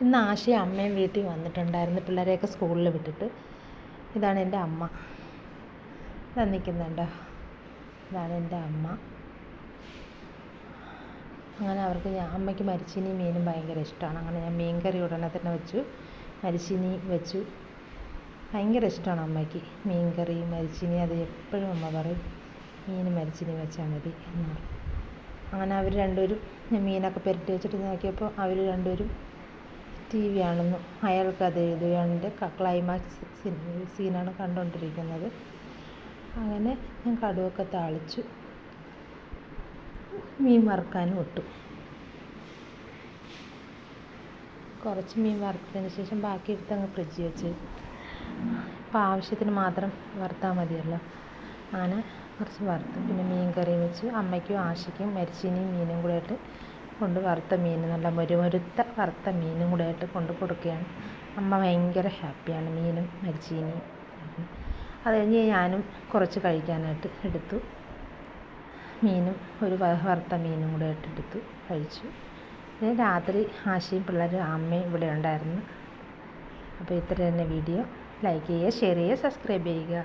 ഇന്ന് ആശയും അമ്മയും വീട്ടിൽ വന്നിട്ടുണ്ടായിരുന്നു, പിള്ളേരെയൊക്കെ സ്കൂളിൽ വിട്ടിട്ട്. ഇതാണ് എൻ്റെ അമ്മ, ഇതാ നിൽക്കുന്നുണ്ടോ, ഇതാണ് എൻ്റെ അമ്മ. അങ്ങനെ അമ്മയ്ക്ക് മരിച്ചീനി മീനും ഭയങ്കര ഇഷ്ടമാണ്. അങ്ങനെ ഞാൻ മീൻ കറി ഉടനെ തന്നെ വെച്ചു, മരിച്ചീനി വെച്ചു. ഭയങ്കര ഇഷ്ടമാണ് അമ്മയ്ക്ക് മീൻ കറി മരിച്ചീനി. അത് എപ്പോഴും അമ്മ പറയും, മീൻ മരിച്ചീനി വെച്ചാൽ മതി എന്ന് പറയും. അങ്ങനെ അവർ രണ്ടുപേരും, ഞാൻ മീനൊക്കെ പുരട്ടി വെച്ചിട്ട് നോക്കിയപ്പോൾ അവർ രണ്ടുപേരും ടി വി ആണെന്നു. അയാൾക്ക് അത് എഴുതുകയാണിൻ്റെ ക്ലൈമാക്സ് സീനാണ് കണ്ടുകൊണ്ടിരിക്കുന്നത്. അങ്ങനെ ഞാൻ കടുവൊക്കെ താളിച്ചു, മീൻ വറുക്കാനും ഇട്ടു. കുറച്ച് മീൻ വറുത്തതിന് ശേഷം ബാക്കി എടുത്ത് അങ്ങ് ഫ്രിഡ്ജിൽ വെച്ച്, ഇപ്പോൾ ആവശ്യത്തിന് മാത്രം വറുത്താൽ മതിയല്ലോ. അങ്ങനെ കുറച്ച് വറുത്ത്, പിന്നെ മീൻ കറി വെച്ച് അമ്മയ്ക്കും ആശയ്ക്കും മരിച്ചീനിയും മീനും കൂടെ ആയിട്ട് വറുത്ത മീൻ, നല്ല മൊരുമൊരുത്ത വറുത്ത മീനും കൂടെ ആയിട്ട് കൊടുക്കുകയാണ്. അമ്മ ഭയങ്കര ഹാപ്പിയാണ് മീനും മരിച്ചീനിയും. അത് കഴിഞ്ഞ് ഞാനും കുറച്ച് കഴിക്കാനായിട്ട് എടുത്തു. മീനും ഒരു വറുത്ത മീനും കൂടെ ആയിട്ട് എടുത്തു കഴിച്ചു. പിന്നെ രാത്രി ആശയും പിള്ളേരും അമ്മയും ഇവിടെ ഉണ്ടായിരുന്നു. അപ്പോൾ ഇത്ര തന്നെ വീഡിയോ. ലൈക്ക് ചെയ്യുക, ഷെയർ ചെയ്യുക, സബ്സ്ക്രൈബ് ചെയ്യുക.